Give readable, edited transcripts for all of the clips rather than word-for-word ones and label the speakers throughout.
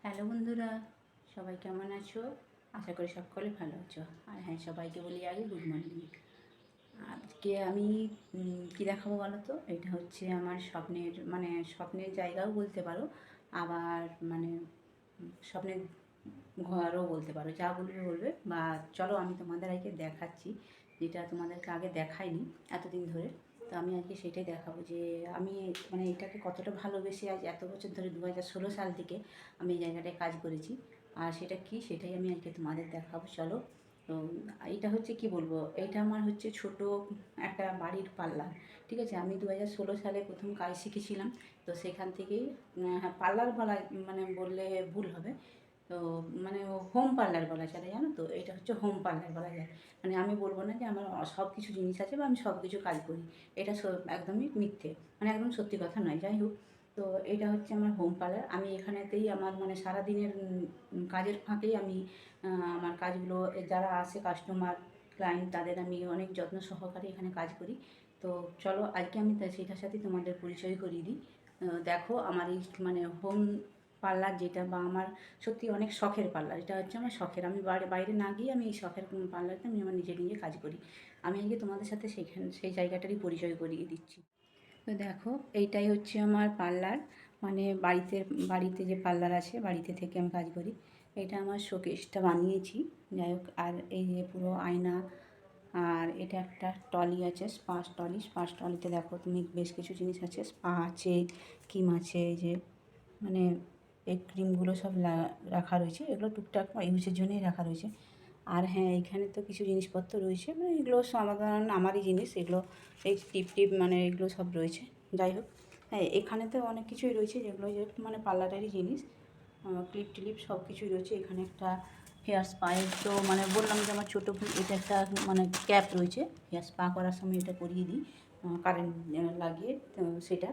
Speaker 1: Hello বন্ধুরা, সবাই কেমন আছো? আশা করি সকলে ভালো আছো। আর হ্যাঁ, সবাইকে বলি আগে গুড মর্নিং। আজকে আমি কী দেখাবো বলো তো? এটা হচ্ছে আমার স্বপ্নের জায়গাও বলতে পারো, আবার স্বপ্নের ঘরও বলতে পারো, যা বলবে বলবে। বা চলো আমি তোমাদের আগে দেখাচ্ছি, যেটা তোমাদেরকে আগে দেখাইনি এতদিন ধরে। তো আমি আজকে সেটাই দেখাবো যে আমি এটাকে কতটা ভালোবেসে আজ এত বছর ধরে 2016 সাল থেকে আমি এই জায়গাটায় কাজ করেছি। আর সেটা কি, সেটাই আমি আজকে তোমাদের দেখাবো, চলো। তো এইটা হচ্ছে কি বলবো, এইটা আমার হচ্ছে ছোট একটা বাড়ির পার্লার। ঠিক আছে, আমি 2016 সালে প্রথম কাজ শিখেছিলাম। তো সেখান থেকেই হ্যাঁ, পার্লার বলা বললে ভুল হবে। তো হোম পার্লার বলা চলে, জানো তো, এটা হচ্ছে হোম পার্লার বলা যায়। আমি বলবো না যে আমার সব কিছু জিনিস আছে বা আমি সব কিছু কাজ করি, এটা একদমই মিথ্যে, একদম সত্যি কথা নয়। যাই হোক, তো এটা হচ্ছে আমার হোম পার্লার। আমি এখানেতেই আমার সারাদিনের কাজের ফাঁকেই আমি আমার কাজগুলো, যারা আসে কাস্টমার ক্লায়েন্ট, তাদের আমি অনেক যত্ন সহকারে এখানে কাজ করি। তো চলো আজকে আমি সেটার সাথে তোমাদের পরিচয় করিয়ে দিই। দেখো আমার এই হোম পার্লার যেটা, বা আমার সত্যি অনেক শখের পার্লার, এটা হচ্ছে আমার শখের। আমি বাইরে না গিয়ে আমি এই শখের পার্লারতে আমি আমার নিজে নিজে কাজ করি। আমি আজকে তোমাদের সাথে সেই জায়গাটারই পরিচয় করিয়ে দিচ্ছি। তো দেখো, এইটাই হচ্ছে আমার পার্লার। বাড়িতে বাড়িতে যে পার্লার আছে, বাড়িতে থেকে আমি কাজ করি। এটা আমার শোকেসটা বানিয়েছি, যাই হোক। আর এই যে পুরো আয়না, আর এটা একটা টলি আছে, স্পা টলিতে দেখো তুমি বেশ কিছু জিনিস আছে, স্পা আছে, ক্রিম আছে, এই যে মানে এই ক্রিমগুলো সব রাখা রয়েছে। এগুলো টুকটাক ইউজের জন্যই রাখা রয়েছে। আর হ্যাঁ, এখানে তো কিছু জিনিসপত্র রয়েছে, এগুলো সাধারণ আমারই জিনিস এগুলো। এই টিপ এগুলো সব রয়েছে। যাই হোক, হ্যাঁ, এখানে তো অনেক কিছুই রয়েছে যেগুলো যে পার্লারেরই জিনিস। ক্লিপ টিলিপ সব কিছুই রয়েছে। এখানে একটা হেয়ার স্পায়ের, তো বললাম যে আমার ছোটো এটা একটা ক্যাপ রয়েছে, হেয়ার স্পা করার সময় এটা করিয়ে দিই কারেন্ট লাগিয়ে, তো সেটা।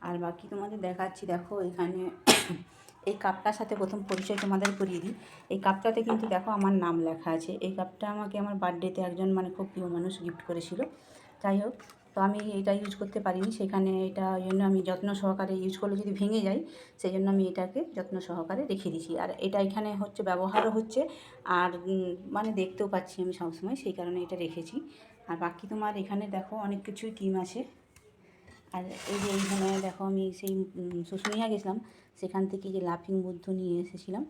Speaker 1: আর বাকি তোমাদের দেখাচ্ছি, দেখো এখানে এই কাপটার সাথে প্রথম পরিচয় তোমাদের করিয়ে দিই। এই কাপটাতে কিন্তু দেখো আমার নাম লেখা আছে। এই কাপটা আমাকে আমার বার্থডেতে একজন খুব প্রিয় মানুষ গিফট করেছিল। যাই হোক, তো আমি এটা ইউজ করতে পারিনি, সেখানে এটা ওই জন্য আমি যত্ন সহকারে ইউজ করলে যদি ভেঙে যায়, সেই জন্য আমি এটাকে যত্ন সহকারে রেখে দিয়েছি। আর এটা এখানে হচ্ছে ব্যবহারও হচ্ছে, আর দেখতেও পাচ্ছি আমি সবসময়, সেই কারণে এটা রেখেছি। আর বাকি তোমার এখানে দেখো অনেক কিছুই ক্রিম আছে। আর এই যে এইখানে দেখো, আমি সেই শুশুনিয়া গেছিলাম, সেখান থেকে যে লাফিং বুদ্ধ নিয়ে এসেছিলাম।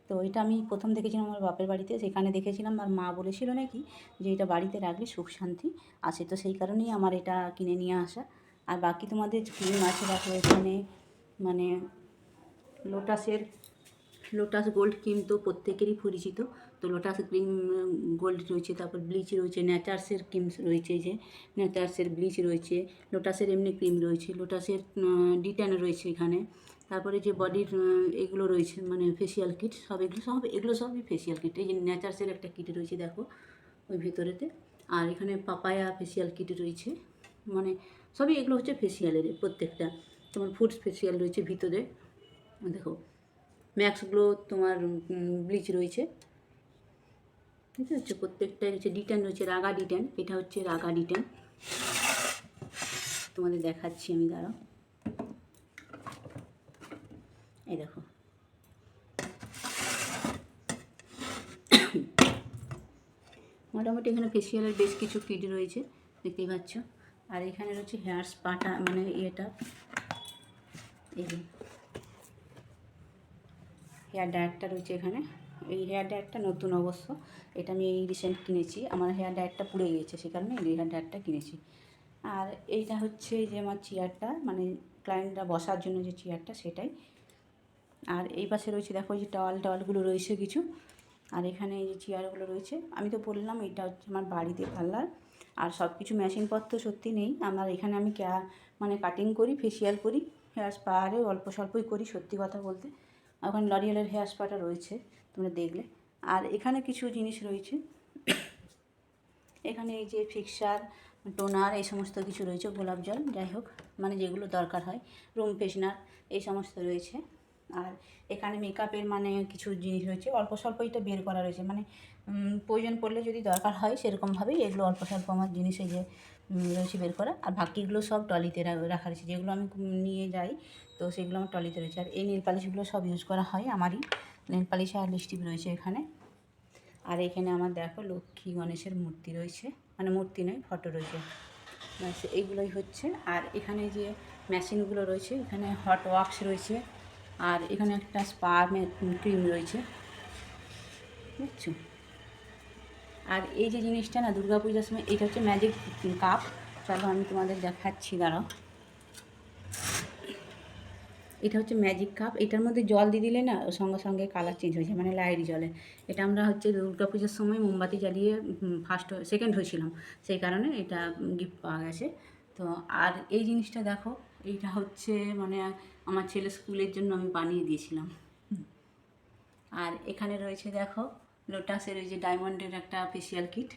Speaker 1: তো এটা আমি প্রথম দেখেছিলাম আমার বাপের বাড়িতে, সেখানে দেখেছিলাম। আর মা বলেছিল নাকি যে এটা বাড়িতে রাখলে সুখ শান্তি আসে, তো সেই কারণেই আমার এটা কিনে নিয়ে আসা। আর বাকি তোমাদের ক্রিম আছে দেখো এখানে, মানে লোটাসের লোটাস গোল্ড ক্রিম তো প্রত্যেকেরই পরিচিত। তো লোটাস ক্রিম গোল্ড রয়েছে, তারপর ব্লিচ রয়েছে, ন্যাচার্সের ক্রিম রয়েছে, যে ন্যাচার্সের ব্লিচ রয়েছে, লোটাসের এমনি ক্রিম রয়েছে, লোটাসের ডিটেন রয়েছে এখানে। তারপরে যে বডির এগুলো রয়েছে, ফেসিয়াল কিট, এগুলো সবই ফেসিয়াল কিট। এই যে ন্যাচার্সের একটা কিট রয়েছে দেখো ওই ভেতরেতে। আর এখানে পাপায়া ফেসিয়াল কিট রয়েছে, সবই এগুলো হচ্ছে ফেসিয়ালের প্রত্যেকটা। তোমার ফুডস ফেসিয়াল রয়েছে ভিতরে, দেখো ম্যাক্সগুলো তোমার ব্লিচ রয়েছে, ঠিক আছে। প্রত্যেকটাই হচ্ছে ডিটেন রয়েছে, রাগা ডিটেন, এটা হচ্ছে রাগা ডিটেন। তোমাদের দেখাচ্ছি আমি, দাঁড়াও, এই দেখো। মোটামুটি এখানে ফেসিয়ালের বেশ কিছু কিট রয়েছে, দেখতেই পাচ্ছ। আর এখানে রয়েছে হেয়ার স্পাটা, ইয়েটা, এই যে হেয়ার ড্রায়ারটা রয়েছে এখানে। এই হেয়ার ড্রায়ারটা নতুন অবশ্য, এটা আমি এই রিসেন্ট কিনেছি। আমার হেয়ার ড্রায়ারটা পুড়ে গিয়েছে, সে কারণে এই হেয়ার ড্রায়ারটা কিনেছি। আর এইটা হচ্ছে যে আমার চেয়ারটা, ক্লায়েন্টরা বসার জন্য যে চেয়ারটা, সেটাই। আর এই পাশে রয়েছে দেখো এই যে টাওয়ালগুলো রয়েছে কিছু। আর এখানে এই যে চেয়ারগুলো রয়েছে। আমি তো বললাম এটা হচ্ছে আমার বাড়িতে পার্লার। আর সব কিছু মেশিনপত্র সত্যি নেই আমার এখানে। আমি কাটিং করি, ফেসিয়াল করি, হেয়ার স্পা আরে অল্প স্বল্পই করি, সত্যি কথা বলতে। এখন লরিয়ালের হেয়ার স্পাটা রয়েছে তোমরা দেখলে। আর এখানে কিছু জিনিস রয়েছে, এখানে এই যে ফিক্সার, টোনার, এই সমস্ত কিছু রয়েছে, গোলাপ জল, যাই হোক, যেগুলো দরকার হয়, রুম ফ্রেশনার, এই সমস্ত রয়েছে। আর এখানে মেকআপের কিছু জিনিস রয়েছে, অল্প স্বল্প এটা বের করা রয়েছে, প্রয়োজন পড়লে যদি দরকার হয় সেরকমভাবেই এগুলো অল্প স্বল্প আমার জিনিস এই যে রয়েছে বের করা। আর বাকিগুলো সব ট্রলিতে রাখা রয়েছে, যেগুলো আমি নিয়ে যাই তো সেগুলো আমার ট্রলিতে রয়েছে। আর এই নেল পালিশগুলো সব ইউজ করা হয় আমারই, নেল পালিশ আর লিপস্টিক রয়েছে এখানে। আর এখানে আমার দেখো লক্ষ্মী গণেশের মূর্তি রয়েছে, মানে মূর্তি নয়, ফটো রয়েছে, ব্যাস এইগুলোই হচ্ছে। আর এখানে যে মেশিনগুলো রয়েছে, এখানে হট ওয়াক্স রয়েছে, আর এখানে একটা স্পা ক্রিম রয়েছে, বুঝছো। আর এই যে জিনিসটা না দুর্গা পূজার সময়, এটা হচ্ছে ম্যাজিক কাপ। চলো আমি তোমাদের দেখাচ্ছি, দাঁড়াও। এটা হচ্ছে ম্যাজিক কাপ, এটার মধ্যে জল দিয়ে দিলে না সঙ্গে সঙ্গে কালার চেঞ্জ হয়ে যায়, মানে লাইট জ্বলে। এটা আমরা হচ্ছে দুর্গা পূজার সময় মোমবাতি জ্বালিয়ে সেকেন্ড হয়েছিলাম, সেই কারণে এটা গিফট পাওয়া গেছে। তো আর এই জিনিসটা দেখো, এইটা হচ্ছে মানে আমার ছেলে স্কুলের জন্য আমি বানিয়ে দিয়েছিলাম। আর এখানে রয়েছে দেখো লোটাসের ওই যে ডায়মন্ডের একটা ফেসিয়াল কিট,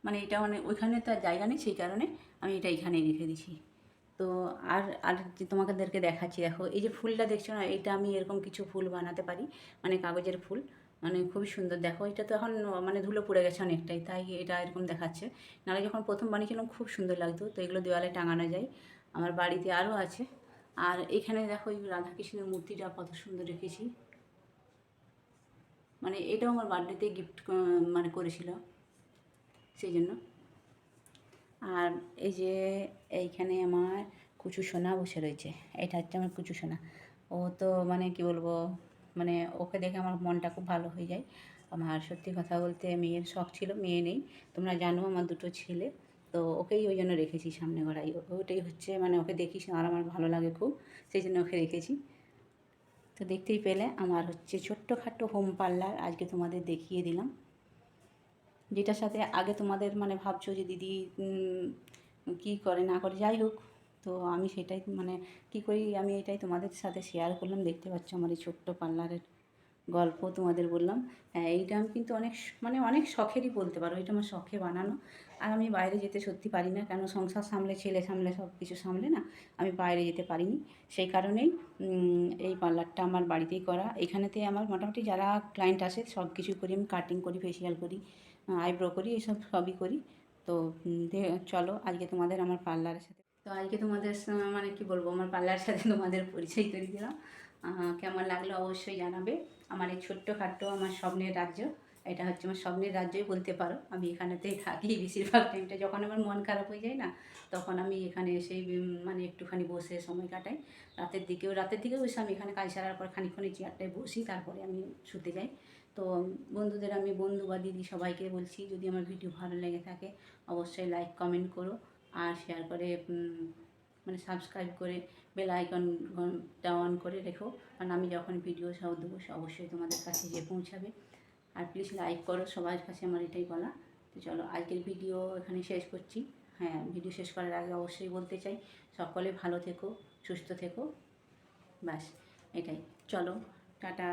Speaker 1: মানে এটা মানে ওইখানে তো আর জায়গা নেই, সেই কারণে আমি এটা এখানেই রেখে দিছি। তো আর আর যে তোমাদেরকে দেখাচ্ছি, দেখো এই যে ফুলটা দেখছো না, এটা আমি এরকম কিছু ফুল বানাতে পারি, মানে কাগজের ফুল, মানে খুবই সুন্দর। দেখো এটা তো এখন মানে ধুলো পড়ে গেছে অনেকটাই, তাই এটা এরকম দেখাচ্ছে। নাহলে যখন প্রথম বানিয়েছিলাম খুব সুন্দর লাগতো। তো এগুলো দেওয়ালে টাঙানো যায়, আমার বাড়িতে আরও আছে। আর এখানে দেখো এই রাধাকৃষ্ণের মূর্তিটা কত সুন্দর রেখেছি, মানে এটাও আমার বার্থডেতে গিফট মানে করেছিল, সেই জন্য। আর এই যে এইখানে আমার কুচু সোনা বসে রয়েছে, এটা হচ্ছে আমার কুচু সোনা। ও তো মানে কি বলবো, মানে ওকে দেখে আমার মনটা খুব ভালো হয়ে যায়। আমার সত্যি কথা বলতে মেয়ের শখ ছিল, মেয়ে নেই, তোমরা জানো আমার দুটো ছেলে। তো ওকেই ওই জন্য রেখেছি সামনে গড়াই, ওটাই হচ্ছে মানে ওকে দেখিস আর আমার ভালো লাগে খুব, সেই জন্য ওকে রেখেছি। তো দেখতেই পেলে আমার হচ্ছে ছোট্টখাট্টো হোম পার্লার আজকে তোমাদের দেখিয়ে দিলাম, যেটার সাথে আগে তোমাদের মানে ভাবছো যে দিদি কী করে না করে, যাই হোক। তো আমি সেটাই মানে কী করি আমি এটাই তোমাদের সাথে শেয়ার করলাম। দেখতে পাচ্ছ আমার এই ছোট্ট পার্লারের গল্প তোমাদের বললাম। হ্যাঁ, এইটা আমি কিন্তু অনেক মানে অনেক শখেরই বলতে পারো, এটা আমার শখে বানানো। আর আমি বাইরে যেতে সত্যি পারি না, কেন সংসার সামলে, ছেলে সামলে, সব কিছু সামলে না আমি বাইরে যেতে পারিনি। সেই কারণেই এই পার্লারটা আমার বাড়িতেই করা। এখানেতে আমার মোটামুটি যারা ক্লায়েন্ট আসে সব কিছু করি আমি, কাটিং করি, ফেসিয়াল করি, আইব্রো করি, এসব সবই করি। তো চলো আজকে তোমাদের আমার পার্লারের সাথে, তো আজকে তোমাদের মানে কি বলবো, আমার পার্লারের সাথে তোমাদের পরিচয় করে দিলাম। কেমন লাগলো অবশ্যই জানাবে। আমার এই ছোট্টখাট্টো আমার স্বপ্নের রাজ্য, এটা হচ্ছে আমার স্বপ্নের রাজ্যই বলতে পারো। আমি এখানেতেই থাকি বেশিরভাগ টাইমটা, যখন আমার মন খারাপ হয়ে যায় না তখন আমি এখানে এসেই মানে একটুখানি বসে সময় কাটাই। রাতের দিকেও এসে আমি এখানে কাজ সারার পর খানিকক্ষণ এই চেয়ারটায় বসি, তারপরে আমি শুতে যাই। তো বন্ধুদের আমি, বন্ধু বা দিদি সবাইকে বলছি, যদি আমার ভিডিও ভালো লেগে থাকে অবশ্যই লাইক কমেন্ট করো, আর শেয়ার করে মানে সাবস্ক্রাইব করে বেল আইকনটা অন করে রেখো, কারণ আমি যখন ভিডিও সব দেবো অবশ্যই তোমাদের কাছে গিয়ে পৌঁছাবে। আর প্লিজ লাইক করো, সবার কাছে আমার এটাই বলা। তো চলো আজকের ভিডিও এখানে শেষ করছি। হ্যাঁ, ভিডিও শেষ করার আগে অবশ্যই বলতে চাই, সকলে ভালো থেকো, সুস্থ থেকো, ব্যাস এটাই। চলো টাটা।